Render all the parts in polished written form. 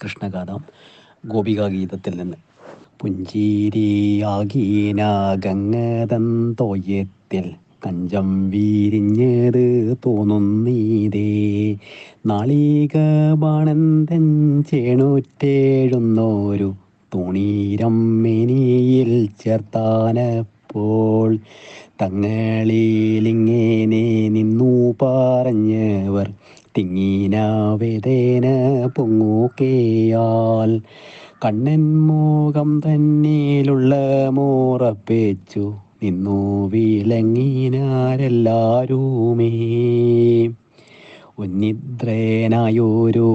കൃഷ്ണഗാഥ ഗോപികാഗീതത്തിൽ നിന്ന്. പുഞ്ചിരിയാകീനാഗങ്ങതൻ തോയത്തിൽ കഞ്ചം വീരിഞ്ഞത് തോന്നുന്നീതേ. നാളിക ബാണന്തൻ ചേണുറ്റേഴുന്നോരു തുണീരം മേനിയിൽ ചേർത്താനപ്പോൾ തങ്ങളിലിങ്ങനെ നിന്നു പറഞ്ഞവർ തിങ്ങിനാവേദേന പൊങ്ങുകയാൽ കണ്ണൻ മോകം തന്നിലുള്ള മോറപ്പേച്ചു നിന്നു വിളങ്ങിനാരെല്ലാരുമേ. ഉന്നിദ്രേനായൊരു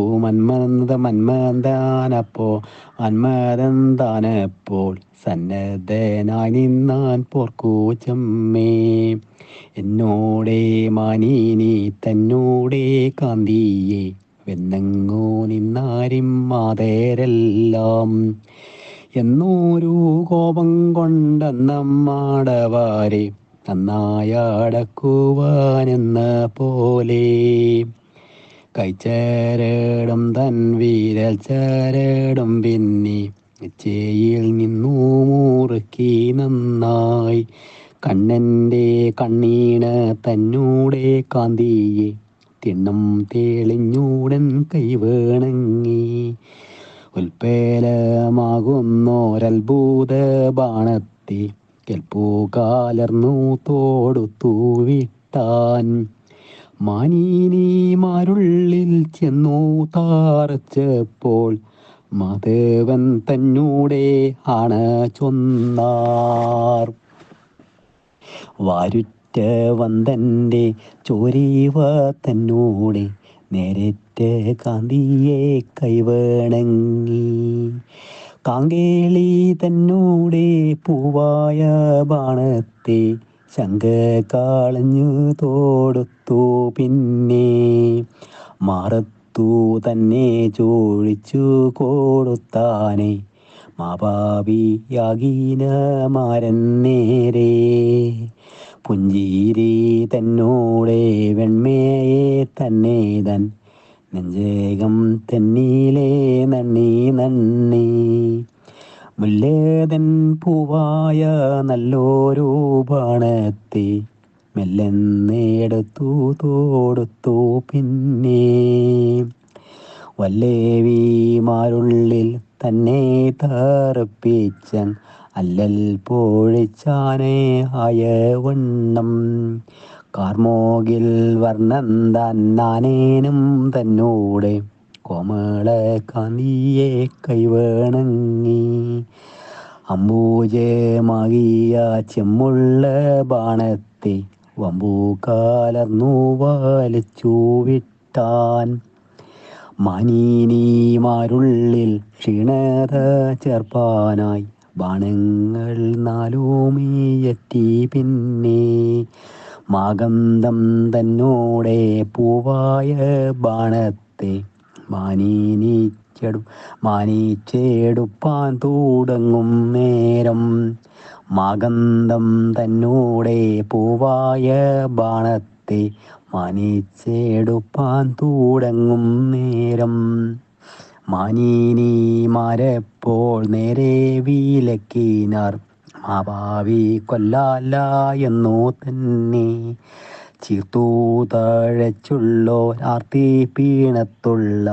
മന്മന്താനപ്പോൾ സന്നദ്ധനായി നിന്നാൻ പോർക്കു ചെമ്മേ. എന്നോടേ മാനിനി തന്നോടേ കാന്തിയെ വെന്നങ്ങോ നിന്നാരിം മാതേരെല്ലാം എന്നോരു കോപം കൊണ്ടെന്നമ്മാടവാരെ നന്നായടക്കുവാനെന്ന പോലെ. കൈച്ചരടും തൻ വീരൽ ചരടും പിന്നെ ചേയിൽ നിന്നു മുറുക്കി നന്നായി കണ്ണൻ്റെ കണ്ണീണ തന്നൂടെ കാന്തിയെ തിണ്ണം തെളിഞ്ഞൂടൻ കൈവേണങ്ങി. ഉൽപ്പേലമാകുന്നോരത്ഭുത ബാണത്തെ കെൽപ്പു കാലർന്നു തോടുത്തു വിട്ടാൻ മാനിനിമാരുള്ളിൽ ചെന്നു താറച്ചപ്പോൾ മാധവൻ തന്നൂടെ ആണ ചൊന്നാർ. വാരുറ്റ വന്തൻ്റെ ചോരീവ തന്നൂടെ നേരറ്റ കാന്തിയെ കൈവേണങ്ങി. കാങ്കേളി തന്നൂടെ പൂവായ ബാണത്തെ ശങ്ക കാളഞ്ഞു തോടുത്തു പിന്നെ മാറത്തു തന്നെ ചോഴിച്ചു കൊടുത്താനെ മാപാവിയാകീന മാരൻ നേരെ. പുഞ്ചിരി തന്നോടെ വെണ്മയെ തന്നെ തൻ നെഞ്ചേകം തെന്നീലേ നണ്ണി നണ്ണി. മുല്ലേതൻ പൂവായ നല്ലൊരു ബാണത്തെ മെല്ലെന്നെടുത്തു തോടുത്തു പിന്നെ വല്ലേവിമാരുള്ളിൽ തന്നെ തറപ്പിച്ചൻ അല്ലൽ പൊഴിച്ചാനെ ആയ വണ്ണം. കാർമോകിൽ വർണ്ണൻ തന്നാനേനും തന്നോടെ കോമള കാന്തിയെ കൈവേണങ്ങി. അമ്പൂജമാകിയ ചെമ്മുള്ള ബാണത്തെ വമ്പു കാലർന്നു വലിച്ചു വിട്ടാൻ മാനിനിമാരുള്ളിൽ ക്ഷീണത ചേർപ്പാനായി ബാണങ്ങൾ നാലുമീയറ്റി പിന്നെ മാഗന്ധം തന്നോടെ പൂവായ ബാണത്തെ മാനിച്ചെടുപ്പാൻ തുടങ്ങും നേരം. മാഗന്ധം തന്നോടെ പൂവായ ബാണത്തെ മാനിച്ചെടുപ്പാൻ തുടങ്ങും നേരം. മാനിനിമാരെപ്പോൾ നേരെ വിലക്കിനാർ മാഭാവി കൊല്ലാല എന്നോ തന്നെ. ചീർത്തു തഴച്ചുള്ളോ ആർത്തി പീണത്തുള്ള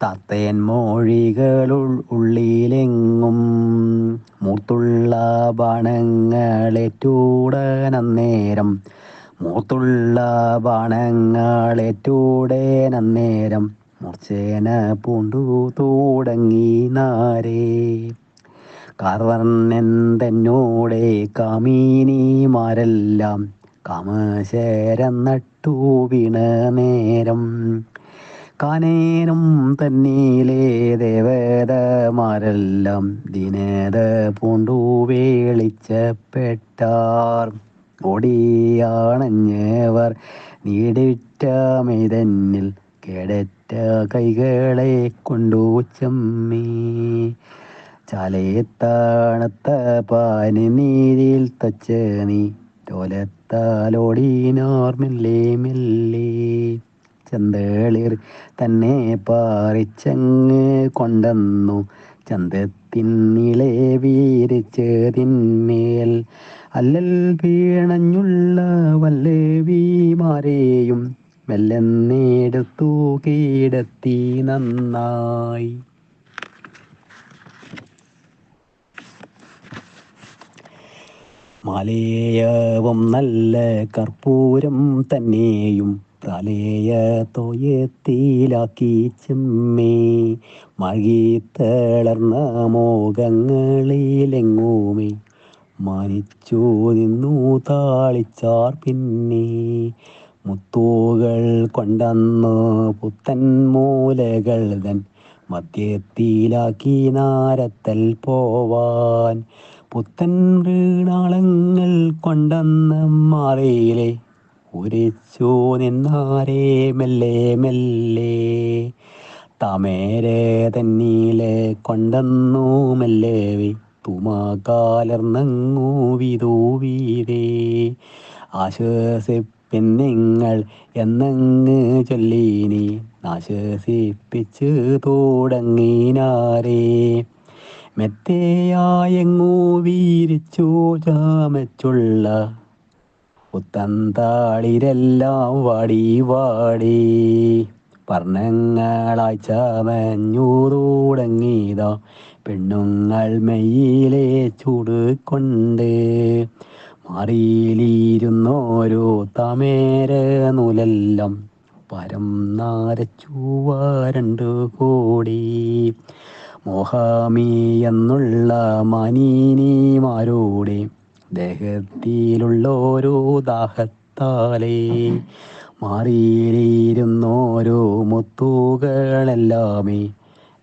താർത്തേൻ മോഴികളുൾ ഉള്ളിലെങ്ങും മൂർത്തുള്ള ബാണങ്ങളേറ്റൂടനന്നേരം മൂർച്ചേന പൂണ്ടു തുടങ്ങി നാരേ. കാർവർണ്ണൻ തന്നോടെ കാമിനിമാരെല്ലാം കാമശരം നട്ടു വീണ നേരം. കാനേനും തന്നീലേ ദേവതമാരെല്ലാം ദിനത പൂണ്ടു വേളിച്ചപ്പെട്ടാർ. ഓടിയാണഞ്ഞവർ നീടിറ്റ മെയ്തന്നിൽ കേടറ്റ കൈകളെ കൊണ്ടു ചെമ്മി. ചാലയത്താണത്ത പാനി നീരിൽ തച്ച നീ ലോലത്താലോടിനാർ മെല്ലെ മെല്ലെ. ചെന്തേളിർ തന്നെ പാറിച്ചങ്ങ് കൊണ്ടെന്നു ചന്തത്തിന്നിളെ വീരിച്ചതിന്മേൽ അല്ലൽ വീണഞ്ഞുള്ള വല്ലവിമാരെയും മെല്ലെന്നെടുത്തു കീടത്തി നന്നായി. മാലേയവും നല്ല കർപ്പൂരം തന്നെയും പ്രാലേയ തോയത്തിലാക്കി ചെമ്മേ മഴീത്തളർന്ന മോഹങ്ങളിലെങ്ങുമേ മാനിച്ചു നിന്നു താളിച്ചാർ. പിന്നെ മുത്തുകൾ കൊണ്ടന്ന് പുത്തൻ മൂലകൾ തൻ മധ്യത്തിലാക്കി നാരത്തൽ പോവാൻ പുത്തൻ മൃണാളങ്ങൾ കൊണ്ടന്ന് മാറിയിലെ ഉരിച്ചു നിന്നാരേ മെല്ലെ മെല്ലെ താമേരെ തന്നീലെ കൊണ്ടന്നു മെല്ലെവി തുമാകാലർന്നങ്ങു വിതൂവീരേ ആശ്വസിപ്പിൻ നിങ്ങൾ എന്നങ്ങ് ചൊല്ലിനി ആശ്വസിപ്പിച്ച് തുടങ്ങിനാരേ മെത്തയായെങ്ങു വീരിച്ചു ചാമച്ചുള്ള പുത്തന്താളിരെല്ലാം വാടി വാടി വർണ്ണങ്ങളായി ചമഞ്ഞു തുടങ്ങിയതാ പെണ്ണുങ്ങൾ മെയ്യിലെ ചൂട് കൊണ്ട് മാറിയിലിരുന്നോരോ താമര നൂലെല്ലാം പരം നാരച്ചു വരണ്ടു കൂടി മോഹാമി എന്നുള്ള മാനീനിമാരോടെ ദേഹത്തിലുള്ളോരോ ദാഹത്താലേ മാറിയിലിരുന്നോരോ മുത്തുകളെല്ലാമേ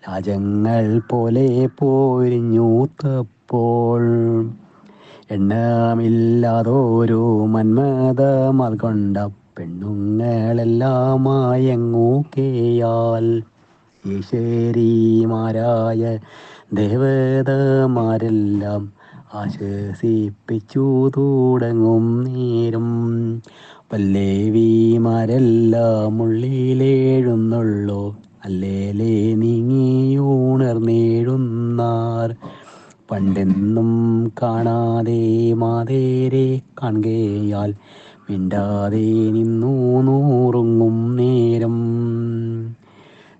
രാജങ്ങൾ പോലെ പോരിഞ്ഞു തപ്പോൾ എണ്ണമില്ലാതൊരു മന്മഥമാൽ കൊണ്ട പെണ്ണുങ്ങളെല്ലാമായങ്ങു കേയാൽ ഈശ്വരീമാരായ ദേവതമാരെല്ലാം ആശ്വസിപ്പിച്ചു തുടങ്ങും നേരം പല്ലേവിമാരെല്ലാം ഉള്ളിലെഴുന്നുള്ളോ അല്ലേലേ നീങ്ങിയുണർന്നേഴുന്നാർ പണ്ടെന്നും കാണാതെ മാതേരെ കാണുകയാൽ മിണ്ടാതെ നിന്നു നൂറുങ്ങും നേരം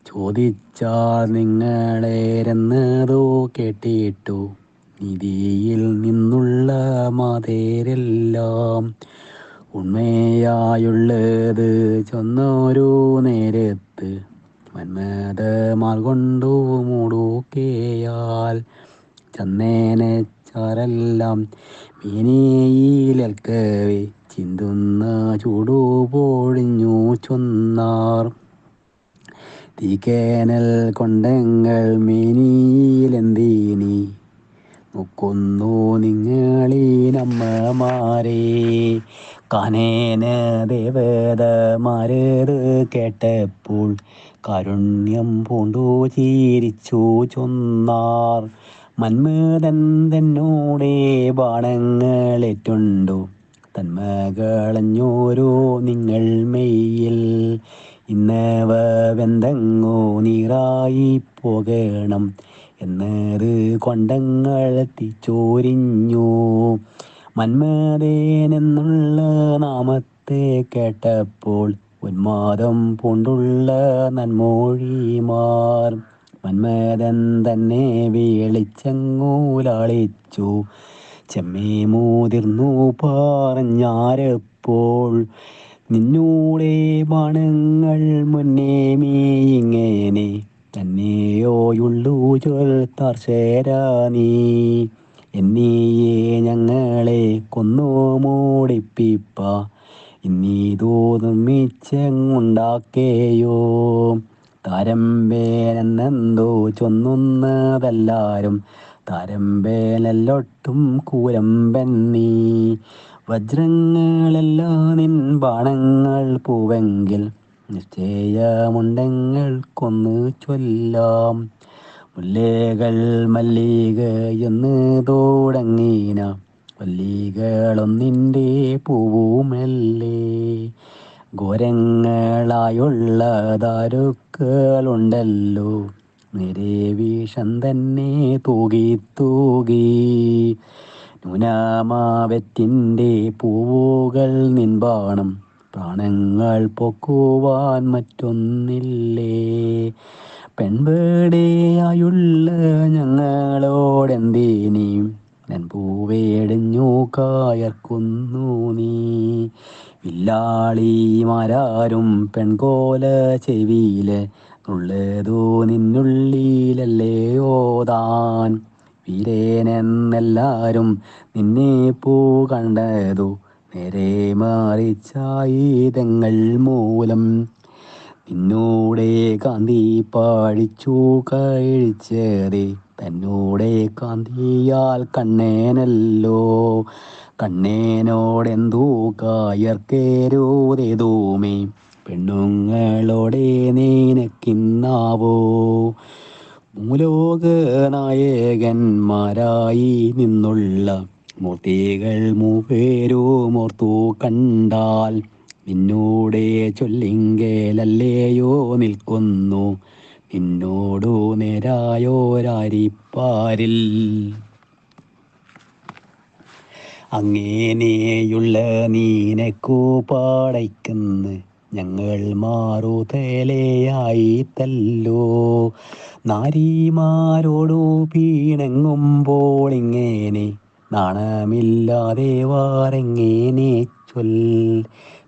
ചോദിച്ചാൽ നിങ്ങളേരെന്നതോ കേട്ടിട്ടു നിധിയിൽ നിന്നുള്ള മാതേരെല്ലാം ഉണ്മയായുള്ളത് ചൊന്നൊരു നേരത്ത് മന്മഥമാൽ കൊണ്ടു മൂടുകയാൽ ചന്ദനച്ചാരെല്ലാം മീനിയിലേൽക്കവേ ചിന്തുന്ന ചൂടു പൊഴിഞ്ഞു ചൊന്നാർ തീക്കേനൽ കൊണ്ടെങ്ങൾ മീനിയിലെന്തീനി നോക്കുന്നു നിങ്ങളീനമ്മമാരെ കാനേന ദേവതമാരത് കേട്ടപ്പോൾ കാരുണ്യം പൂണ്ടു ചിരിച്ചു ചൊന്നാർ മന്മഥൻ തന്നോടെ ബാണങ്ങളേറ്റുണ്ടു തന്മകളഞ്ഞോരോ നിങ്ങൾ മെയ്യിൽ ഇന്നവ വെന്തങ്ങോ നീറായി പോകണം എന്നത് കൊണ്ടങ്ങൾ തിച്ചോരിഞ്ഞു മന്മഥനെന്നുള്ള നാമത്തെ കേട്ടപ്പോൾ ഉന്മാദം പൂണ്ടുള്ള നന്മൊഴിമാർ മന്മഥൻ തന്നെ വിളിച്ചങ്ങൂലാളിച്ചു ചെമ്മേ മുതിർന്നു പറഞ്ഞാരപ്പോൾ നിന്നൂടെ ബാണങ്ങൾ മുന്നേ മീയിങ്ങനെ തന്നെയോയുള്ളൂ ചൊൽത്താർ ശേരാ നീ എന്നീയെ ഞങ്ങളെ കൊന്നു മൂടിപ്പിപ്പ ഇന്നീതോ നിർമ്മിച്ചെങ്ങുണ്ടാക്കേയോ താരമ്പേനെന്നെന്തോ ചൊന്നുന്നതെല്ലാരും താരമ്പേനല്ലൊട്ടും കൂരമ്പൻ നീ വജ്രങ്ങളെല്ലാം നിൻ ബാണങ്ങൾ പൂവെങ്കിൽ നിശ്ചയമുണ്ടെങ്ങൾ കൊന്നു ചൊല്ലാം മുല്ലേകൾ മല്ലിക എന്ന് തുടങ്ങീന മല്ലികളൊന്നിൻ്റെ പൂവുമല്ലേ ഘോരങ്ങളായുള്ള ദാരുക്കളുണ്ടല്ലോ, നിരെ വിഷം തന്നെ തൂകി തൂകി. ന്യൂനമാവത്തിൻ്റെ പൂവുകൾ നിൻബാണം, പ്രാണങ്ങൾ പൊക്കുവാൻ മറ്റൊന്നില്ലേ. പെൺപേടയായുള്ള ഞങ്ങളോടെന്തേനീ നെൻപൂവേടിഞ്ഞു കായർക്കുന്നു നീ. വില്ലാളിമാരാരും പെൺകോല ചെവിയില് ഉള്ളതു നിന്നുള്ളിലല്ലയോ താൻ. വീരനെന്നെല്ലാരും നിന്നെ പൂ കണ്ടതു, നേരെ മറിച്ചായുധങ്ങൾ മൂലം. നിന്നോടെ കാന്തി പാടിച്ചു കഴിച്ചതേ, തന്നോടെ കാന്തിയാൽ കണ്ണേനല്ലോ. കണ്ണേനോടെന്തു കായർക്കേരുതേതുമേ, പെണ്ണുങ്ങളോടെ നീനക്കിന്നാവോ. ഭൂലോകനായകന്മാരായി നിന്നുള്ള മൂർത്തികൾ മൂപ്പേരുമോർത്തു കണ്ടാൽ, നിന്നോടെ ചൊല്ലിങ്കേലല്ലയോ നിൽക്കുന്നു നിന്നോടു നേരായോരാരിപ്പാരിൽ. അങ്ങനെയുള്ള നീനക്കു പാടയ്ക്കുന്ന് ഞങ്ങൾ മാറുതലയായിത്തല്ലോ. നാരിമാരോടു പീണങ്ങുമ്പോൾ ഇങ്ങനെ നാണമില്ലാതെ വാറെങ്ങനെ ചൊൽ.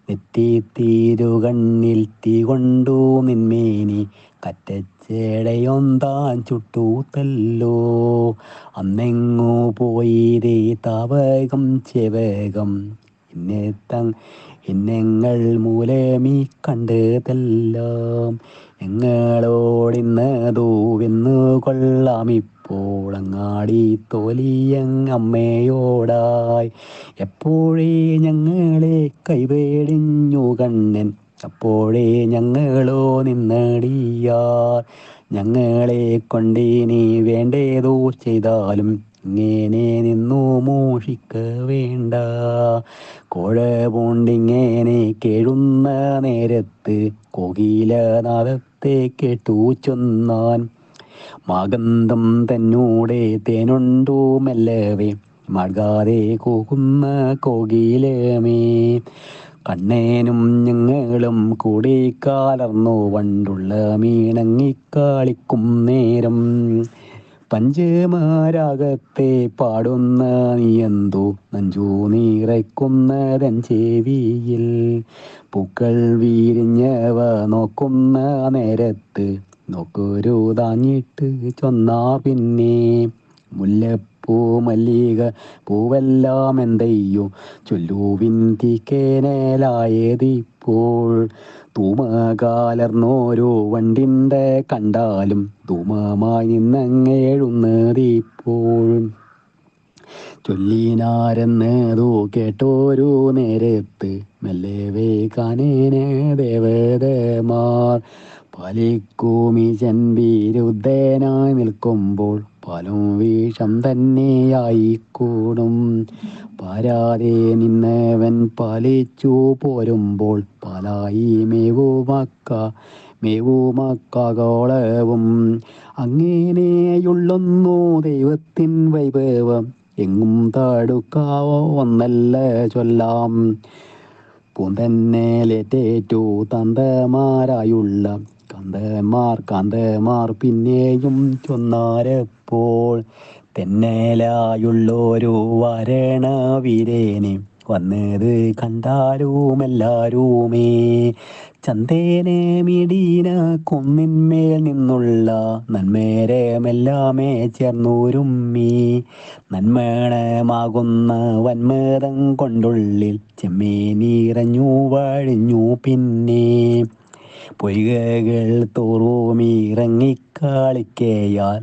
നെറ്റിത്തീരുകണ്ണിൽ തീ കൊണ്ടു നിന്മേനി കറ്റച്ചേടയൊന്താൻ ചുട്ടൂത്തല്ലോ. അന്നെങ്ങു പോയിരേ താവകം ചേവകം, ഇന്നങ്ങൾ മൂലമീ കണ്ടതെല്ലാം. ഞങ്ങളോടിന്നതുവെന്നു കൊള്ളാമിപ്പോൾ അങ്ങാടി തോലിയങ്ങമ്മയോടായി. എപ്പോഴേ ഞങ്ങളെ കൈവേടിഞ്ഞു കണ്ണൻ, അപ്പോഴേ ഞങ്ങളോ നിന്നടിയാർ. ഞങ്ങളെ കൊണ്ടിനി വേണ്ടേതോ ചെയ്താലും ഇങ്ങനെ നിന്നു മോഷിക്ക വേണ്ട. കോഴ പൂണ്ടിങ്ങനെ കേഴുന്ന നേരത്ത് കോകിലനാദത്തെ കേട്ടു ചൊന്നാൻ. മാഗന്ധം തന്നൂടെ തേനുണ്ടു മെല്ലവേ, മാർഗാതെ കൂകുന്ന കോകിലമേ. കണ്ണേനും ഞങ്ങളും കൂടി കാലർന്നു വണ്ടുള്ള മീണങ്ങിക്കാളിക്കും നേരം. പഞ്ചമാരാഗത്തെ പാടുന്ന നീയന്തു നഞ്ചു നീറയ്ക്കുന്നതൻ ചെവിയിൽ. പൂക്കൾ വിരിഞ്ഞവ നോക്കുന്ന നേരത്ത് നോക്കുരുതാഞ്ഞിട്ട് ചൊന്നാ പിന്നെ. മുല്ലപ്പൂ മല്ലിക പൂവെല്ലാം എന്തയ്യോ ചൊല്ലുവിൻ തീക്കേനലായതിപ്പോൾ. ധൂമകാലർന്നോരോ വണ്ടിൻ്റെ കണ്ടാലും ധൂമമായി നിന്നങ്ങേഴുന്നതിപ്പോഴും. ചൊല്ലിനാരെന്നതു കേട്ടോരു നേരത്ത് മെല്ലവേ കാനേന ദേവതമാർ. പാലിക്കുമിശൻ വിരുദ്ധനായി നിൽക്കുമ്പോൾ പാലും വിഷം തന്നെയായിക്കൂടും. പാരാതെ നിന്നവൻ പാലിച്ചു പോരുമ്പോൾ പാലായി മേവുമക്കാകോളവും. അങ്ങനെയുള്ളൊന്നു ദൈവത്തിൻ വൈഭവം എങ്ങും തടുക്കാവോ ഒന്നല്ല ചൊല്ലാം. പൂന്തന്നലേറ്റേറ്റു തന്തമാരായുള്ള കാന്തമാർ പിന്നെയും ചൊന്നാരപ്പോൾ. തെന്നലായുള്ളൊരു വാരണവീരനെ വന്നത് കണ്ടാലുമെല്ലാരുമേ. ചന്തേനെ മിടീന കുന്നിന്മേൽ നിന്നുള്ള നന്മേരമെല്ലാമേ ചേർന്നൂരുമ്മി. നന്മണമാകുന്ന വന്മതം കൊണ്ടുള്ളിൽ ചെമ്മേ നിറഞ്ഞു വഴിഞ്ഞു പിന്നെ. പൊയ്കകൾ തോറുമിറങ്ങിക്കളിക്കയാൽ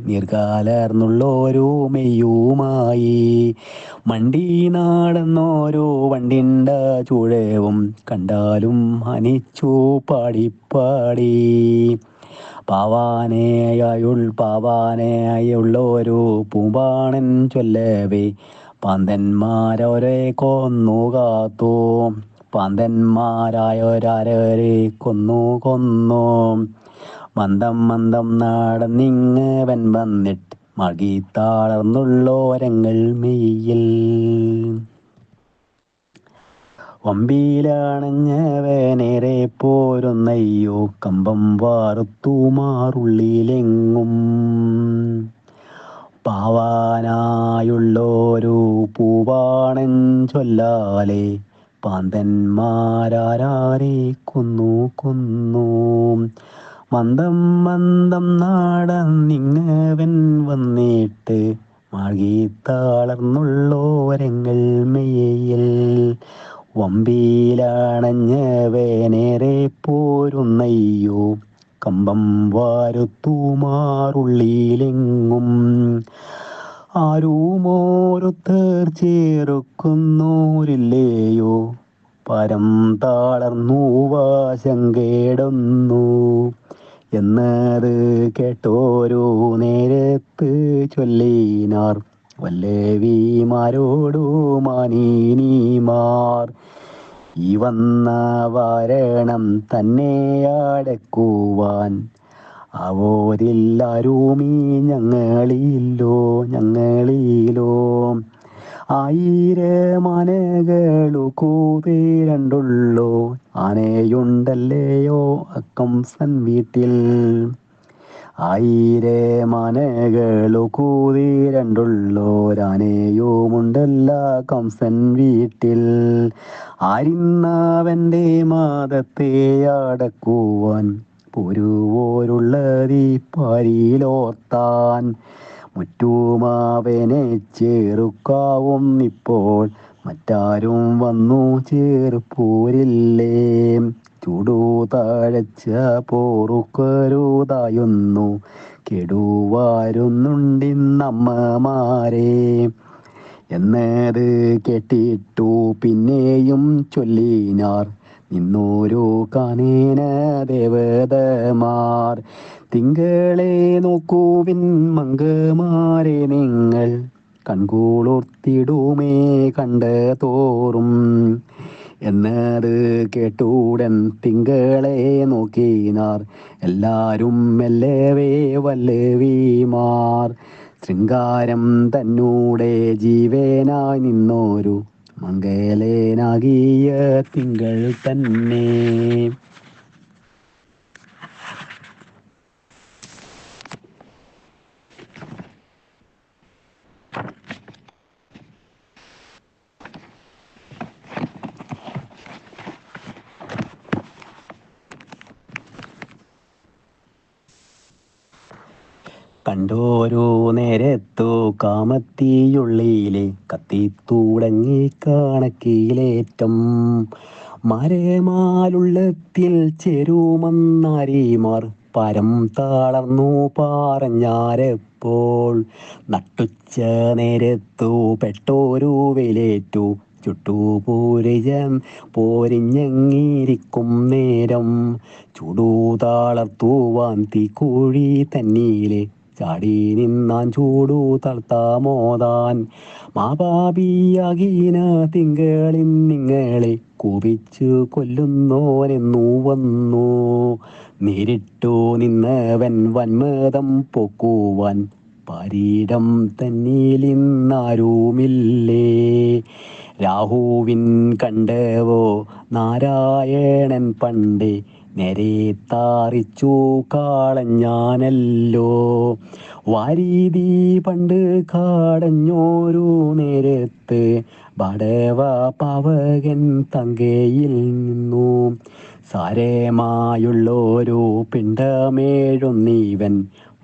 നീർകാലർന്നുള്ളോരു മെയ്യുമായി. മണ്ടി നടന്നോരോ വണ്ടിണ്ട ചുഴവും കണ്ടാലും ഹനിച്ചു പാടിപ്പാടി. പാവാനയായുള്ളൊരു പൂമ്പാണൻ ചൊല്ലവേ പാന്തന്മാരവരെ കൊന്നു കാത്തു. പാന്തന്മാരായൊരാരരെ കൊന്നു കൊന്നു. മന്ദം മന്ദം നടന്നിങ്ങവൻ വന്നിട്ട് മകിത്താളർന്നുള്ളോരങ്ങൾ മെയ്യിൽ. വമ്പിയിലണഞ്ഞവനേറെ പോരുന്നയ്യോ കമ്പം വാറുത്തുമാറുള്ളിലെങ്ങും. പാവാനായുള്ളൊരു പൂവാണൻ ചൊല്ലാലെ പാന്തന്മാരാരെ കൊന്നു കൊന്നു. മന്ദം മന്ദം നടന്നിങ്ങവൻ വന്നിട്ട് മകിത്താളർന്നുള്ളോരങ്ങൾ മെയ്യിൽ. വമ്പിയിലണഞ്ഞവനേറെ പോരുന്നയ്യോ കമ്പം വാരുത്തുമാറുള്ളിലെങ്ങും. ആരുമോരുത്തർ ചേർക്കുന്നോരില്ലേയോ പരം താളർന്നു വാശങ്കേടുന്നു. എന്നത് കേട്ടോരു നേരത്ത് ചൊല്ലിനാർ വല്ലവിമാരോടു മാനിനിമാർ. ഈ വന്ന വാരണം തന്നെ അടക്കുവാൻ അവരില്ലാരുമീ ഞങ്ങളിലോ ഞങ്ങളിലോ. ആയിരമാനകളു കൂതിരണ്ടുള്ളോ ആനയുണ്ടല്ലയോ അക്കംസൻ വീട്ടിൽ. ആയിരമാനകളു കൂതിരണ്ടുള്ളോരാനയുമുണ്ടല്ല കംസൻ വീട്ടിൽ. ആരിന്നവൻ്റെ മാതത്തെ അടക്കുവാൻ പൊരുവോരുള്ളതി പാരിലോർത്താൻ. മുറ്റുമാവനെ ചേറുക്കാവും ഇപ്പോൾ മറ്റാരും വന്നു ചേർപ്പൂരില്ലേ. ചൂടു താഴച്ച പോറുക്കരുതായൊന്നു കെടുവാരുന്നുണ്ടിന്നമ്മമാരെ. എന്നത് കേട്ടിട്ടു പിന്നെയും ചൊല്ലിനാർ നിന്നോരു കാനേന ദേവതമാർ. തിങ്കളെ നോക്കുവിൻ മങ്കമാരെ നിങ്ങൾ കൺകൂളുർത്തിടുമേ കണ്ട തോറും. എന്നത് കേട്ടുടൻ തിങ്കളെ നോക്കിനാർ എല്ലാരും മെല്ലവേ വല്ലവിമാർ. ശൃംഗാരം തന്നൂടെ ജീവനായി നിന്നോരു മംഗലേനാകിയ തിങ്കൾ തന്നെ. കണ്ടോരു നേരത്തു കാമത്തിയുള്ളിലെ കത്തിത്തുടങ്ങി കണക്കിലേറ്റം. മരമാലുള്ളത്തിൽ ചെരുമന്നാരിമാർ പരം താളർന്നു പറഞ്ഞാരപ്പോൾ. നട്ടുച്ച നേരത്തു പെട്ടോരു വെയിലേറ്റു ചുട്ടുപൂരിജം പോരിഞ്ഞങ്ങിരിക്കും നേരം. ചുടു താളർത്തുവാൻ തീക്കുഴി തന്നീലെ ചാടി നിന്നാൻ ചൂടു തളർത്താമോതാൻ. മാപാപിയാകീന തിങ്കളിൻ നിങ്ങളെ കുപിച്ചു കൊല്ലുന്നോനെന്നു വന്നു. നേരിട്ടു നിന്നവൻ വന്മതം പൊക്കുവാൻ പാരീടം തന്നിലിന്നാരുമില്ലേ. രാഹുവിൻ കണ്ടവോ നാരായണൻ പണ്ടേ നേരെ താറിച്ചു കാളഞ്ഞാനല്ലോ. വാരീതി പണ്ട് കാടഞ്ഞോരു നേരത്ത് ബടവ പാവകൻ തങ്കയിൽ നിന്നു. സാരമായുള്ളോരു പിണ്ടമേഴുന്നീവൻ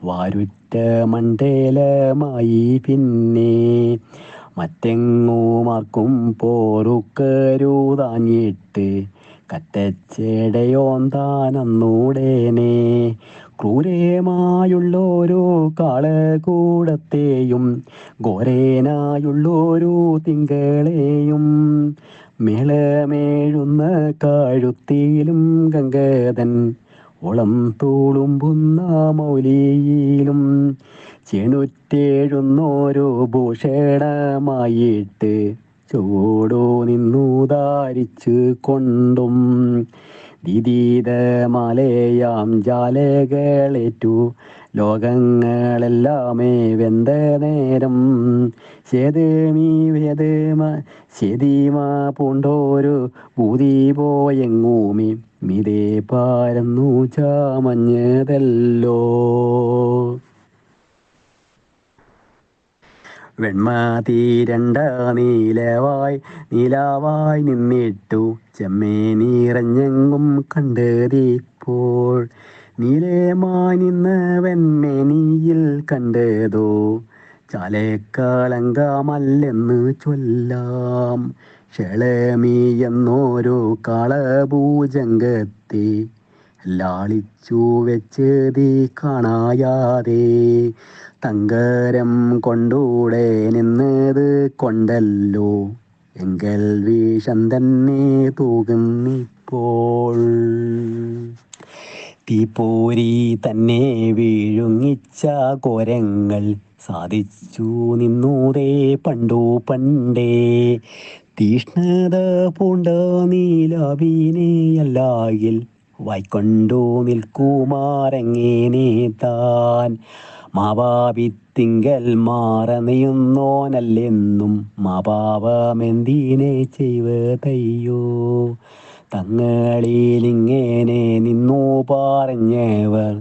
വാരുറ്റ മണ്ഡലമായി പിന്നെ. മറ്റെങ്ങുമാർക്കും പോറുക്കരുതാഞ്ഞിട്ട് കറ്റച്ചേടയോൻ താനന്നൂടേനെ. ക്രൂരമായുള്ളോരു കാളകൂടത്തെയും ഘോരേനായുള്ളോരു തിങ്കളെയും മേളമേഴുന്ന കാഴുത്തിയിലും ഗംഗാധൻ ഓളം തൂളുമ്പുന്ന മൗലിയിലും ചെണുറ്റേഴുന്നോരു ഭൂഷണമായിട്ട് ചുവടു നിന്നു ധാരിച്ചു കൊണ്ടും വിദീതമാലയാം ജാലകളേറ്റു ലോകങ്ങളെല്ലാമേ വെന്ത നേരം ശേതീമ പൂണ്ടോരു ഭൂതി പോയെങ്ങൂമി മിതേ പാരന്നു ചാമഞ്ഞതല്ലോ. വെണ്മതീരണ്ട നീലാവായി നിന്നിട്ടു ചെമ്മേ നിറഞ്ഞെങ്ങും കണ്ടതിപ്പോൾ നീലമായി നിന്ന വെൺമേനിയിൽ കണ്ടതോ ചാലേക്കളങ്കമല്ലെന്ന് ചൊല്ലാം. ഷളമി എന്നോരു കാളഭൂജംഗത്തെ ലാളിച്ചു വെച്ചതി കാണായാതെ തങ്കരം കൊണ്ടൂടെ നിന്നത് കൊണ്ടല്ലോ എങ്കൽ വിഷം തന്നെ തൂകുന്നിപ്പോൾ. തീപ്പോരി തന്നെ വീഴുങ്ങിച്ച കോരങ്ങൾ സാധിച്ചു നിന്നൂതേ പണ്ടു പണ്ടേ തീഷ്ണത പൂണ്ട നീലാവിനെയല്ലായിൽ വായിക്കൊണ്ടു നിൽക്കുമാരെങ്ങനെ താൻ മാപാപിത്തിങ്കൽ മാറനെയുന്നോനല്ലെന്നും മാപാപമെന്തിനെ ചെയ്വതയ്യോ. തങ്ങളിലിങ്ങനെ നിന്നു പറഞ്ഞവർ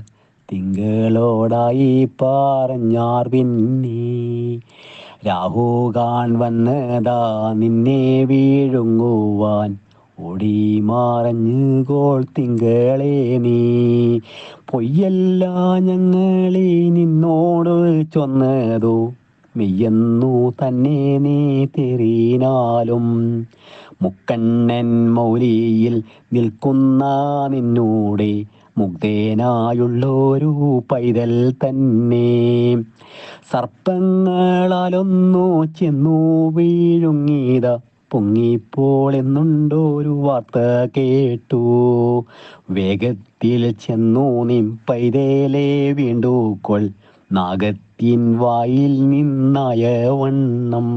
തിങ്കളോടായി പറഞ്ഞാർ പിന്നെ രാഹു കാൺവന്നതാ നിന്നെ വീഴുങ്ങുവാൻ ഓടി മറഞ്ഞുകോൾ തിങ്കളെ നീ. പൊയ്യല്ല ഞങ്ങളെ നിന്നോട് ചൊന്നതോ മെയ്യെന്നു തന്നെ നീ തെറിനാലും മുക്കണ്ണൻ മൗലിയിൽ നിൽക്കുന്ന നിന്നൂടെ മുഗ്ധേനായുള്ളൊരു പൈതൽ തന്നെ സർപ്പങ്ങളാലൊന്നു ചെന്നു വീഴുങ്ങിത പൊങ്ങിപ്പോൾ എന്നുണ്ടൊരു വാർത്ത കേട്ടു. വേഗത്തിൽ ചെന്നു നിൻ പൈതലെ വീണ്ടുകൊൾ നാഗത്തിൻ വായിൽ നിന്നായ വണ്ണം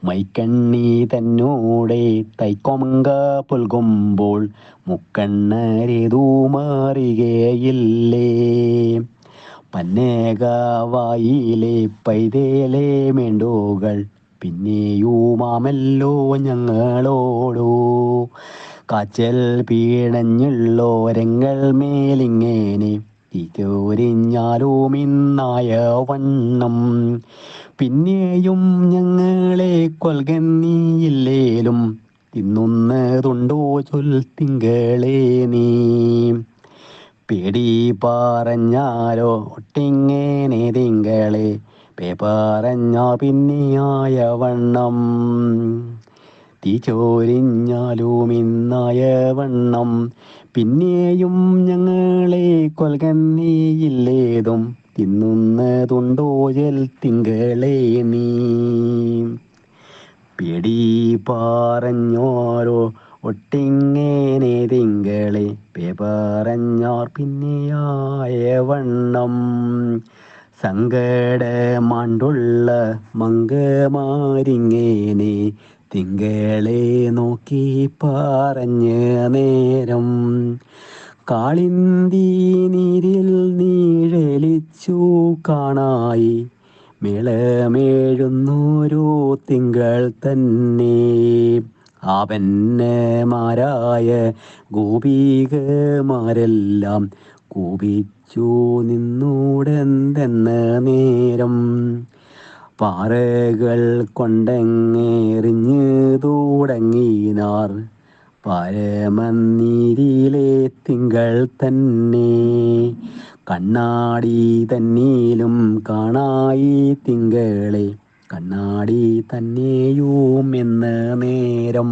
മൈക്കണ്ണി തന്നോടെ തൈക്കൊമങ്ക പുൽകുമ്പോൾ മുക്കണ്ണരേതു മാറുകയില്ലേ. പന്നേകവായിലെ പൈതലെ മേണ്ടുകൾ പിന്നെയുമാമല്ലോ ഞങ്ങളോടു കാച്ചൽ പീണഞ്ഞുള്ളോരങ്ങൾ മേലിങ്ങനെ തീറ്റോരിഞ്ഞാലും ഇന്നായ വണ്ണം പിന്നെയും ഞങ്ങളെ കൊൽകന്നിയില്ലേലും തിന്നുന്നതുണ്ടോ ചൊൽ തിങ്കളെ നീ. പേടി പറഞ്ഞാലോ ഒട്ടിങ്ങനെ തിങ്കളെ പറഞ്ഞാ പിന്നെയായ വണ്ണം തീ ചോരിഞ്ഞാലും ഇന്നായ വണ്ണം പിന്നെയും ഞങ്ങളെ കൊൽകന്നിയില്ലേതും തിന്നുന്നതുണ്ടോ ചൊൽ തിങ്കളെ നീ. പേടി പറഞ്ഞോരോ ഒട്ടിങ്ങനെ തിങ്കളെ പറഞ്ഞാർ പിന്നെയായ വണ്ണം സങ്കടമാണ്ടുള്ള മങ്കമാരിങ്ങനെ തിങ്കളെ നോക്കി പറഞ്ഞ നേരം കാളിന്തി നീരിൽ നീഴലിച്ചു കാണായി മേളമേഴുന്നോരോ തിങ്കൾ തന്നെ ആപന്നമാരായ ഗോപികമാരെല്ലാം കൂപിച്ചു നിന്നൂടെന്തെന്ന നേരം പാറകൾ കൊണ്ടെങ്ങെറിഞ്ഞു തുടങ്ങിനാർ പരമനീരിലെ തിങ്കൾ തന്നെ കണ്ണാടി തന്നീലും കാണായി തിങ്കളെ കണ്ണാടി തന്നെയും എന്ന നേരം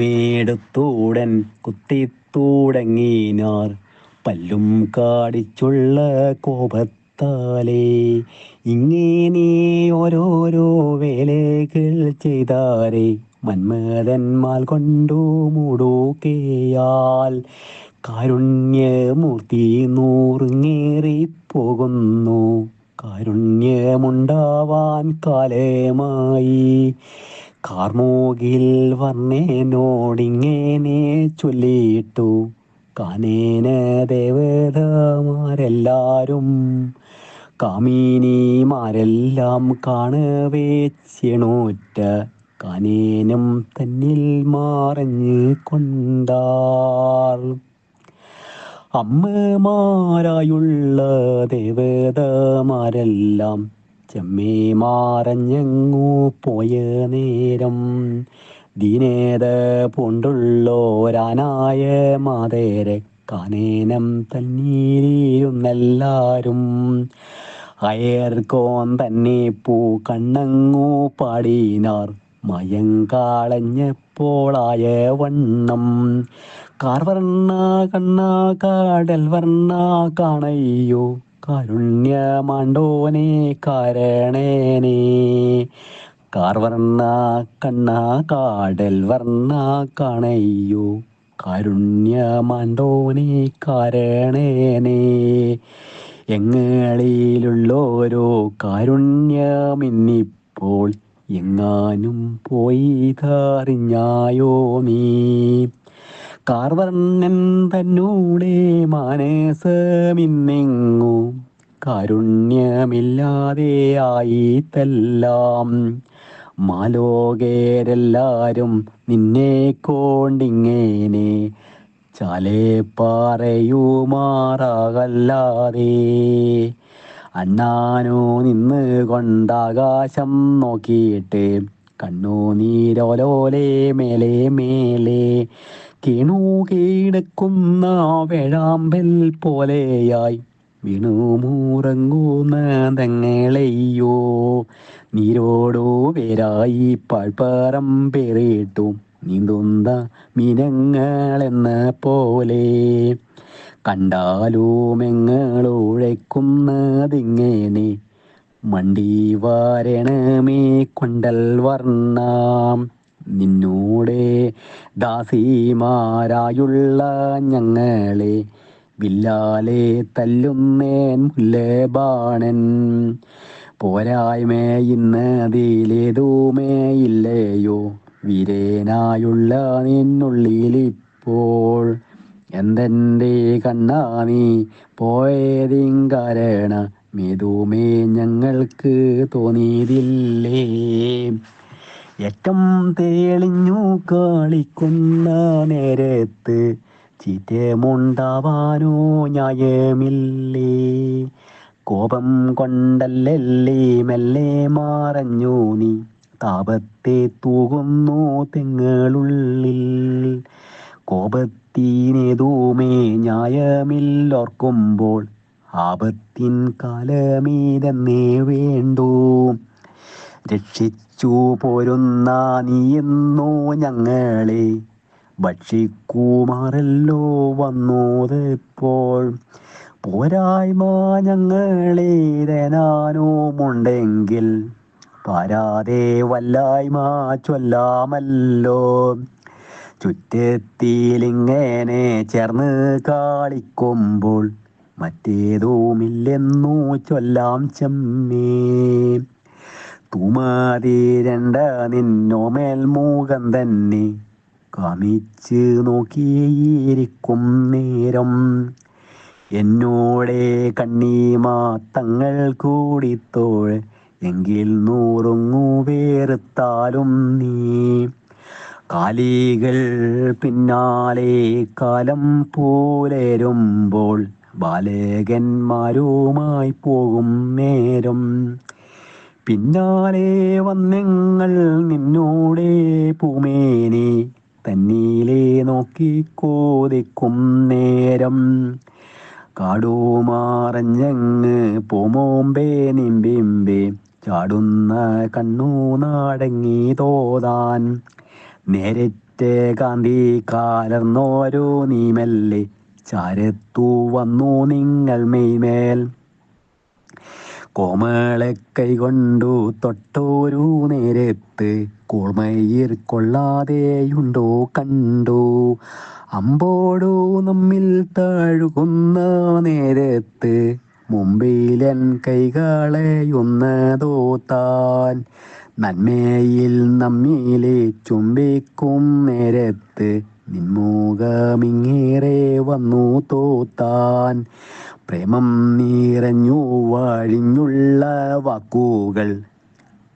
കല്ലുമേടുത്തൂടൻ കുത്തിത്തുടങ്ങിനാർ പല്ലും കാടിച്ചുള്ള കോപത്താലേ ഇങ്ങനെ ഓരോരോ വേലകൾ ചെയ്താരേ മന്മഥന്മാൽ കൊണ്ടു മൂടുകയാൽ കാരുണ്യമൂർത്തി നൂറുങ്ങേറിപ്പോകുന്നു കാരുണ്യമുണ്ടാവാൻ കാലമായി. കാർമോകിൽ വർണ്ണേനോടിങ്ങനെ ചൊല്ലിയിട്ടു കാനേന ദേവതമാരെല്ലാരും. കാമിനിമാരെല്ലാം കാണവേ ചെണൂറ്റ കാനേനം തന്നിൽ മറഞ്ഞ് കൊണ്ടാൾ. അമ്മമാരായുള്ള ദേവതമാരെല്ലാം ചെമ്മേ മറഞ്ഞങ്ങു പോയ നേരം ദീനേത പൂണ്ടുള്ളോരാനായ മാതേരെ കാനേനം തന്നീരുന്നെല്ലാരും. അയർക്കോൻ തന്നെ പൂ കണ്ണങ്ങു പാടിനാർ മയങ്കാളഞ്ഞപ്പോളായ വണ്ണം. കാർവർണ്ണ കണ്ണ കാടൽ വർണ്ണ കാണയ്യോ കാരുണ്യമാണ്ടോനെ കാരണേനേ. കാർവർണ്ണ കണ്ണ കാടൽ വർണ്ണ കാണയ്യോ കാരുണ്യമാണ്ടോനെ കാരണേനേ. എങ്ങളിലുള്ളോരോ കാരുണ്യമിന്നിപ്പോൾ എങ്ങാനും പോയിതറിഞ്ഞായോ നീ. കാർവർണ്ണൻ തന്നൂടെ മാനസമിന്നെങ്ങു കാരുണ്യമില്ലാതെ ആയിത്തെല്ലാം. മാലോകരെല്ലാരും നിന്നെ കൊണ്ടിങ്ങനെ ചാലേ പറയുമാറാകല്ലാതെ. അണ്ണാനോ നിന്ന് കൊണ്ടാകാശം നോക്കിയിട്ട് കണ്ണുനീരോലോലെ മേലെ മേലെ കീണു കിടക്കുന്ന വേഴാമ്പൽ പോലെയായി വീണുമുറങ്ങുന്ന തങ്ങളെയോ. നീരോടു വേരായി പാഴ്പ്പറം പേറിട്ടു നീന്തുന്ന മീനങ്ങളെന്ന പോലെ. കണ്ടാലുമെങ്ങളുഴയ്ക്കുന്നതിങ്ങനെ മണ്ടി വരണമേ കൊണ്ടൽ വർണ്ണ. നിന്നോടെ ദാസിമാരായുള്ള ഞങ്ങളെ വില്ലാലെ തല്ലുന്നേൻ മുല്ലബാണൻ. പോരായ്മ ഇന്നതിലേതുമേ ഇല്ലയോ വീരനായുള്ള നിന്നുള്ളിലിപ്പോൾ. എന്തെൻ്റെ കണ്ണാ നീ പോയതിൻകാരണ മേതുമേ ഞങ്ങൾക്ക് തോന്നിയതില്ലേ. ഏറ്റം തെളിഞ്ഞു കളിക്കുന്ന നേരത്ത് ചീറ്റമുണ്ടാവാനോ ന്യായമില്ലേ. കോപം കൊണ്ടല്ലേ മെല്ലെ മറഞ്ഞു നീ താപത്തെ തൂകുന്നു തെങ്ങളുള്ളിൽ. കോപത്തിനേതുമേ ന്യായമില്ലോർക്കുമ്പോൾ ആപത്തിൻ കാലമീതെന്നേ വേണ്ടു. രക്ഷിച്ചു പോരുന്ന നീയെന്നോ ഞങ്ങളെ ഭക്ഷിക്കുമാറല്ലോ വന്നോതിപ്പോൾ. പോരായ്മ ഞങ്ങളേതനാനുമുണ്ടെങ്കിൽ പാരാതെ വല്ലായ്മ ചൊല്ലാമല്ലോ. ചുറ്റത്തിലിങ്ങനെ ചേർന്ന് കളിക്കുമ്പോൾ മറ്റേതുമില്ലെന്നു ചൊല്ലാം ചെമ്മേ. തൂമതിരണ്ട നിന്നോമേൽ മുഖം തന്നെ കാമിച്ച് നോക്കിയിരിക്കും നേരം. എന്നോടെ കണ്ണീമാത്തങ്ങൾ കൂടിത്തോഴ് എങ്കിൽ നൂറുങ്ങു വേറുത്താലും നീ. കാലികൾ പിന്നാലെ കാലം പോലേരുമ്പോൾ ബാലകന്മാരുമായി പോകും നേരം. പിന്നാലെ വന്നെങ്ങൾ നിന്നോടെ പൂമേനി തന്നീലെ നോക്കി കോതിക്കും നേരം. കാടുമാറഞ്ഞങ്ങ് പോമോമ്പേ നിമ്പിമ്പേ ചാടുന്ന കണ്ണു നാടങ്ങി തോതാൻ. നേരത്തെ കാന്തി കാലർന്നോരോ നീമല്ലേ ചാരത്തു വന്നു നിങ്ങൾ മെയ്മേൽ. കോമളക്കൈ കൊണ്ടു തൊട്ടോരു നേരത്ത് കോൾമയിർ കൊള്ളാതെയുണ്ടോ കണ്ടു. അമ്പോടു നമ്മിൽ തഴുകുന്ന നേരത്ത് മുമ്പിലൻ കൈകളെയുന്നതോ താൻ. നന്മയിൽ നമ്മിലെ ചുംബിക്കും നേരത്ത് നിൻമുഖമിങ്ങേറെ വന്നു തോത്താൻ. പ്രേമം നിറഞ്ഞു വഴിഞ്ഞുള്ള വാക്കുകൾ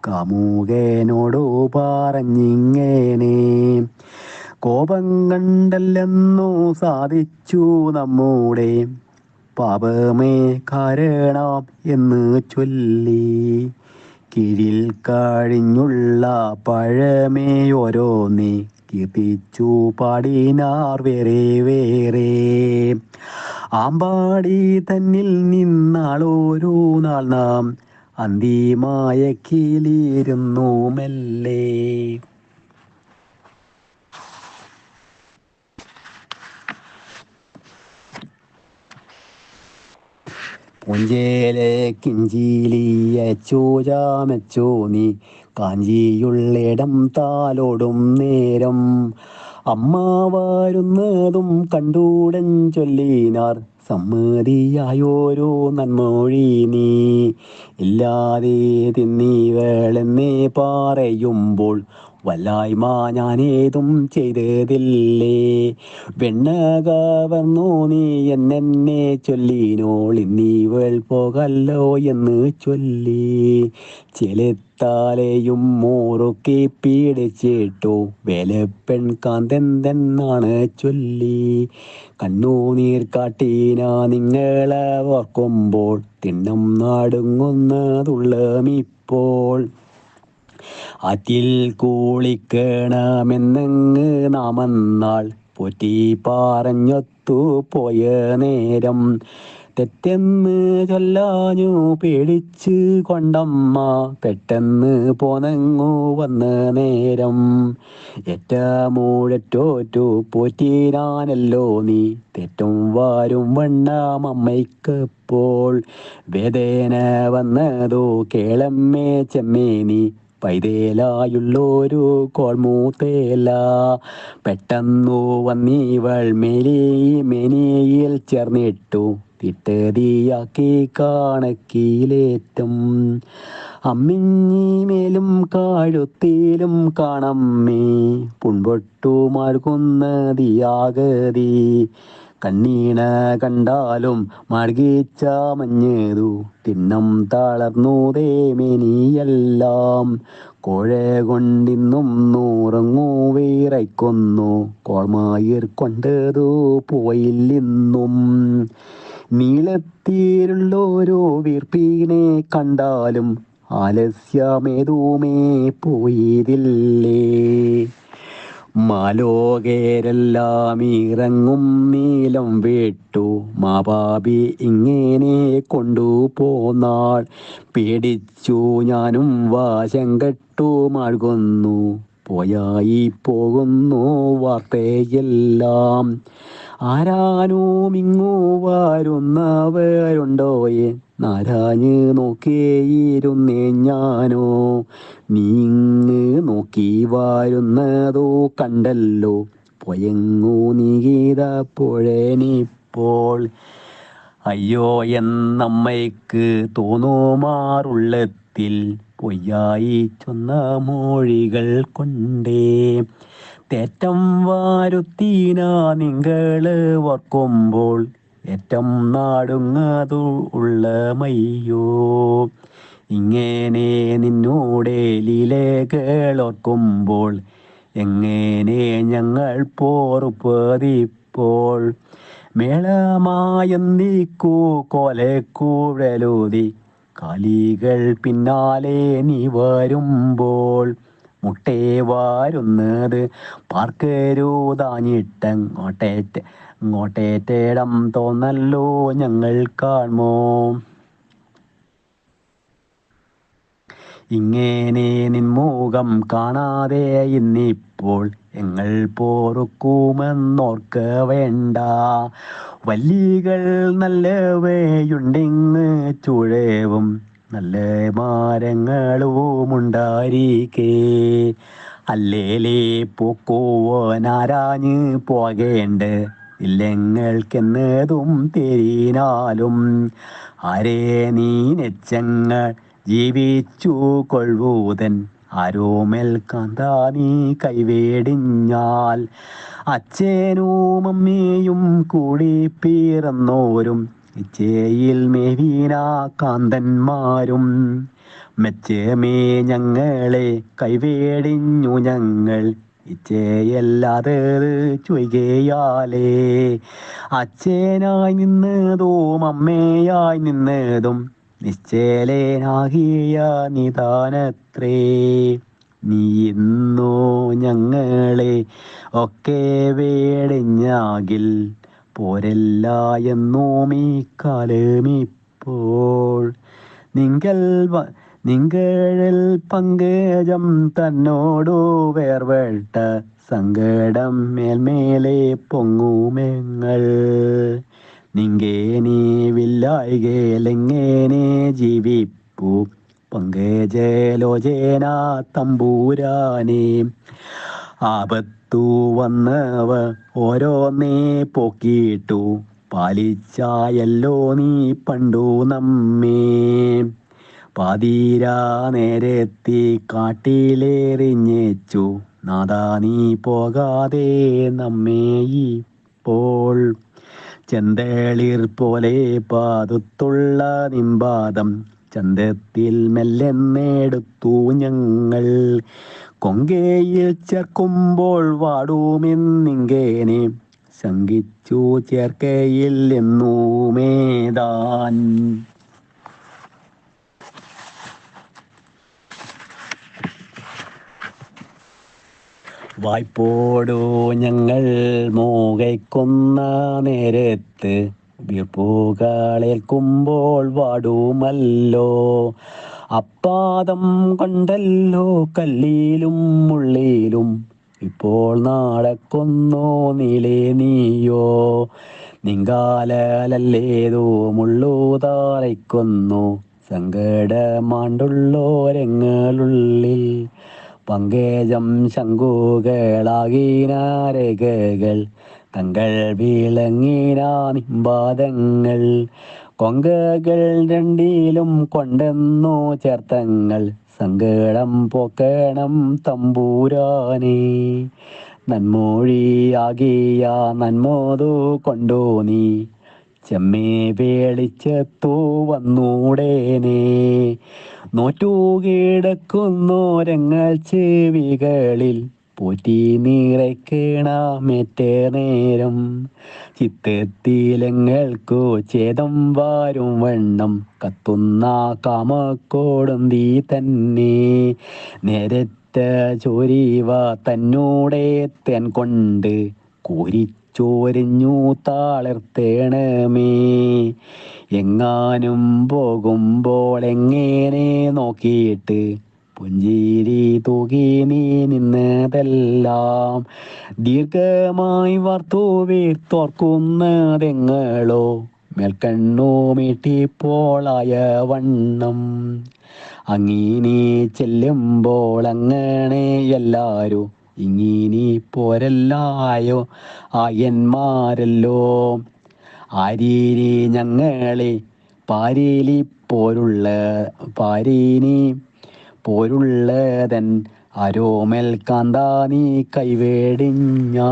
കാമുകനോടു പറഞ്ഞിങ്ങനെ. കോപം കണ്ടല്ലെന്നു സാധിച്ചു നമ്മുടെ പാപമേ കാരണം എന്ന് ചൊല്ലി. കീഴിൽ കഴിഞ്ഞുള്ള പഴമേ ഓരോന്നേ കീർത്തിച്ചു പാടിനാർ വേറെ വേറെ. ആമ്പാടി തന്നിൽ നിന്നാളൊരു നാൾ നാം അന്തിമയക്കിലിരുന്നു മെല്ലെ. പൂഞ്ചേലെ കിഞ്ചിലിയച്ചോ ചാമച്ചോ നീ കാഞ്ചിയുള്ളിടം താലോടും നേരം. അമ്മ വരുന്നതും കണ്ടൂടൻ ചൊല്ലിനാർ സമ്മതിയായോരോ നന്മൊഴി നീ. ഇല്ലാതെ തിന്നീവളെന്നേ പറയുമ്പോൾ വല്ലായ്മ ഞാനേതും ചെയ്തതില്ലേ. വെണ്ണ കവർന്നു നീ എന്നെ ചൊല്ലിനോൾ ഇന്നീവൾ പോകല്ലോ എന്ന് ചൊല്ലി. ചെലുത്താലെയും മുറുക്കി പിടിച്ചിട്ടു വേലപ്പെൺ കാന്തെന്തെന്നാണ് ചൊല്ലി. കണ്ണുനീർ കാട്ടിന നിങ്ങളെ ഓർക്കുമ്പോൾ തിണ്ണം നടുങ്ങുന്നതുള്ളമിപ്പോൾ. ആറ്റിൽ കുളിക്കണമെന്നങ്ങ് നാമെന്നാൾ പോറ്റി പറഞ്ഞൊത്തു പോയ നേരം. തെറ്റെന്ന് ചൊല്ലാഞ്ഞു പേടിച്ച് കൊണ്ടമ്മ പെട്ടെന്ന് പോന്നങ്ങു വന്ന നേരം. ഏറ്റമൂഴറ്റോറ്റു പോറ്റിനാനല്ലോ നീ തെറ്റും വാരും വണ്ണം അമ്മയ്ക്കപ്പോൾ. വേദന വന്നതോ കേളമ്മേ ചെമ്മേ നീ പൈതേലായുള്ളൊരു കോൾമൂത്തേല. പെട്ടെന്നു വന്നീവൾ മേനിയിൽ ചേർന്നിട്ടു തിട്ടതിയാക്കി കണക്കിലേറ്റം. അമ്മിഞ്ഞിമേലും കാഴുത്തിലും കാണമ്മേ പുൺപൊട്ടു മാർകുന്നതിയാകതി. കണ്ണീണ കണ്ടാലും മാർഗിച്ച മഞ്ഞതു തിണ്ണം തളർന്നൂതേ മേനിയെല്ലാം. കോഴ കൊണ്ടിന്നും നൂറങ്ങു വിറയ്ക്കുന്നു കോൾമായിർ കൊണ്ടതു പോയില്ലിന്നും. നീളത്തിലുള്ളോരോ വീർപ്പിനെ കണ്ടാലും ആലസ്യമേതുമേ പോയതില്ലേ. മാലോകരെല്ലാം ഇറങ്ങും നീലം വിട്ടു മാപാപി ഇങ്ങനെ കൊണ്ടുപോന്നാൾ. പേടിച്ചു ഞാനും വാശം കെട്ടു മാഴ്കുന്നു പോയായി പോകുന്നു വാർത്തയെല്ലാം. ആരാനും ഇങ്ങു വരുന്നവരുണ്ടോയെ നാരാഞ്ഞ് നോക്കിയിരുന്നേ ഞാനോ. നീങ്ങ് നോക്കി വരുന്നതോ കണ്ടല്ലോ പോയെങ്ങു നീതപ്പോഴെനിപ്പോൾ. അയ്യോ എന്നമ്മയ്ക്ക് തോന്നുമാറുള്ളത്തിൽ പൊയ്യായി ചൊന്ന മൊഴികൾ കൊണ്ടേ. തേറ്റം വാരുത്തീന നിങ്ങള് ഓർക്കുമ്പോൾ ഏറ്റം നാടുങ്ങതു ഉള്ളമയ്യോ. ഇങ്ങനെ നിന്നോടെ ലീലകളോർക്കുമ്പോൾ എങ്ങനെ ഞങ്ങൾ പോറുപ്പതിപ്പോൾ. മേളമായെന്നീക്കൂ കോലക്കൂഴലൂതി കാലികൾ പിന്നാലെ നീ വരുമ്പോൾ. മുട്ടേ വാരുന്നത് പാർക്കരുതാഞ്ഞിട്ടങ്ങോട്ടേറ്റേടം തോന്നല്ലോ ഞങ്ങൾ കാൺമോ. ഇങ്ങനെ നിൻമുഖം കാണാതെ ഇന്നിപ്പോൾ എങ്ങൾ പോറുക്കുമെന്നോർക്ക വേണ്ട. വല്ലികൾ നല്ലവയുണ്ടിങ്ങ് ചുഴവും നല്ല മരങ്ങളുമുണ്ടായിരിക്കേ. അല്ലേലേ പോക്കുവനാരാഞ്ഞ് പോകേണ്ട ഇല്ലങ്ങൾക്കെന്നതും തേരിനാലും ആരേ നീ നെച്ചങ്ങൾ ജീവിച്ചു കൊള്ളുവതൻ ആരോമൽ കാന്താ നീ കൈവേടിഞ്ഞാൽ അച്ഛനും അമ്മയും കൂടി പിറന്നോരും ഇച്ചയിൽ മേവീന കാന്തന്മാരും മെച്ചമേ ഞങ്ങളെ കൈവേടിഞ്ഞു ഞങ്ങൾ ഇച്ചയല്ലാതെ ചൊയ്കയാലേ അച്ഛനായി നിന്നതും അമ്മയായി നിന്നതും നിശ്ചലേനാകിയ നിദാനത്രേ നീ ഇന്നോ ഞങ്ങളെ ഒക്കെ വേടിഞ്ഞാകിൽ പോരല്ല എന്നും ഈ കാലമിപ്പോൾ നിങ്ങളിൽ പങ്കജം തന്നോടു വേർപെട്ട സങ്കടം മേൽമേലെ പൊങ്ങുമെങ്ങൾ നിങ്കേനെ വില്ലായികേലെങ്ങനെ ജീവിപ്പു പങ്കജലോചന തമ്പൂരാനെ ആപത്തു വന്നവ ഓരോന്നേ പോക്കിയിട്ടു പാലിച്ചായല്ലോ നീ പണ്ടു നമ്മേ പാതിരാ നേരത്തി കാട്ടിലേറിഞ്ഞേച്ചു നാദാ നീ പോകാതെ നമ്മെ ഇപ്പോൾ ചെന്തളിർ പോലെ പാതുത്തുള്ള നിമ്പാദം ചന്തത്തിൽ മെല്ലെന്നെടുത്തു ഞങ്ങൾ കൊങ്കയിൽ ചേർക്കുമ്പോൾ വാടുമെന്നിങ്കേനെ ശങ്കിച്ചു ചേർക്കയിൽ എന്നുമേതാൻ വായ്പോടു ഞങ്ങൾ മൂകയ്ക്കുന്ന നേരത്ത് വീർപ്പുകളേൽക്കുമ്പോൾ വാടുമല്ലോ അപ്പാദം കൊണ്ടല്ലോ കല്ലിലും മുള്ളിലും ഇപ്പോൾ നടക്കുന്നു നീലേ നീയോ നിങ്കാലല്ലേതോ മുള്ളുതാറയ്ക്കുന്നു സങ്കടമാണ്ടുള്ളോരങ്ങളുള്ളിൽ പങ്കേജം ശങ്കുകളാകിനാരകൾ തങ്ങൾ വിളങ്ങിന നിമ്പാദങ്ങൾ കൊങ്കകൾ രണ്ടിലും കൊണ്ടെന്നു ചേർത്തങ്ങൾ സങ്കടം പോക്കണം തമ്പൂരാനെ നന്മൊഴിയാകിയ നന്മോതു കൊണ്ടു നീ ചെമ്മേ വേളിച്ചെത്തു വന്നൂടേനെ നോറ്റുകിടക്കുന്നോരങ്ങൾ ചെവികളിൽ പോറ്റി നിറയ്ക്കണമേറ്റേ നേരം ചിത്തത്തിലങ്ങൾക്കു ഛേദം വാരും വണ്ണം കത്തുന്ന കാമക്കോടന്തി തന്നെ നേരറ്റ ചോരിവ തന്നൂടെ തേൻ കൊണ്ട് കോരിച്ചോരിഞ്ഞു താളർത്തേണമേ എങ്ങാനും പോകുമ്പോൾ എങ്ങനെ നോക്കിയിട്ട് പുഞ്ചിരി തൂകി നീ നിന്നതെല്ലാം ദീർഘമായി വാർത്തു വീർത്തോർക്കുന്നതെങ്ങളോ മേൽക്കണ്ണു മീട്ടിപ്പോളായ വണ്ണം അങ്ങീനി ചെല്ലുമ്പോൾ അങ്ങനെ എല്ലാരും ഇങ്ങീനി പോരല്ലായോ ആയന്മാരല്ലോ ആരീനി ഞങ്ങളെ പാരീലി പോരുള്ളതൻ ആരോമൽ കാന്താ നീ കൈവേടിഞ്ഞാൽ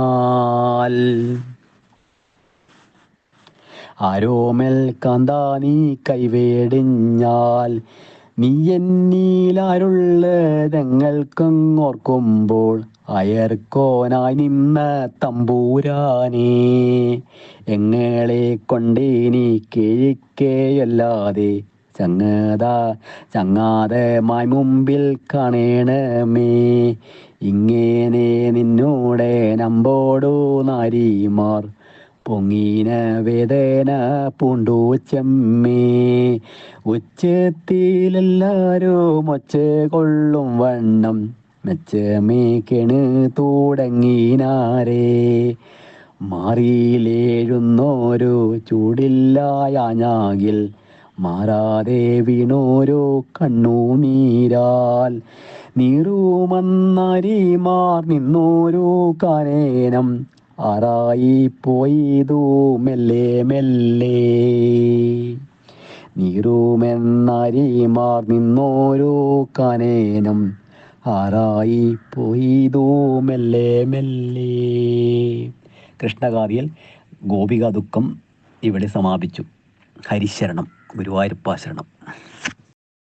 ആരോമൽ കാന്താ നീ കൈവേടിഞ്ഞാൽ നീ എന്നീലാരുള്ളതങ്ങൾക്കങ്ങോർക്കുമ്പോൾ അയർക്കോനായി നിന്ന തമ്പൂരാനെ എങ്ങളെ കൊണ്ടിനി കിഴിക്കയല്ലാതെ ചങ്ങാതമായി മുമ്പിൽ കാണണമേ ഇങ്ങനെ നിന്നോടെ നമ്പോടു നാരിമാർ പൊങ്ങീന വേദന പൂണ്ടു ചെമ്മേ ഉച്ചത്തിലെല്ലാരും ഒച്ച കൊള്ളും വണ്ണം മെച്ചമേ കെണു തുടങ്ങിനാരേ മാറിയിലേഴുന്നോരു ചൂടില്ലായാഞ്ഞാകിൽ മാറാതെ വീണോരോ കണ്ണുനീരാൽ നീറുമന്നാരിമാർ നിന്നോരു കാനേനം ആരായി പോയതു മെല്ലെ മെല്ലെ. നീറുമെന്നരിമാർ നിന്നോരോ കാനനം ആരായി പോയതു മെല്ലെ മെല്ലെ. കൃഷ്ണഗാഥയിൽ ഗോപിക ദുഃഖം ഇവിടെ സമാപിച്ചു. ഹരിശരണം, ഗുരുവായൂരപ്പ ശരണം.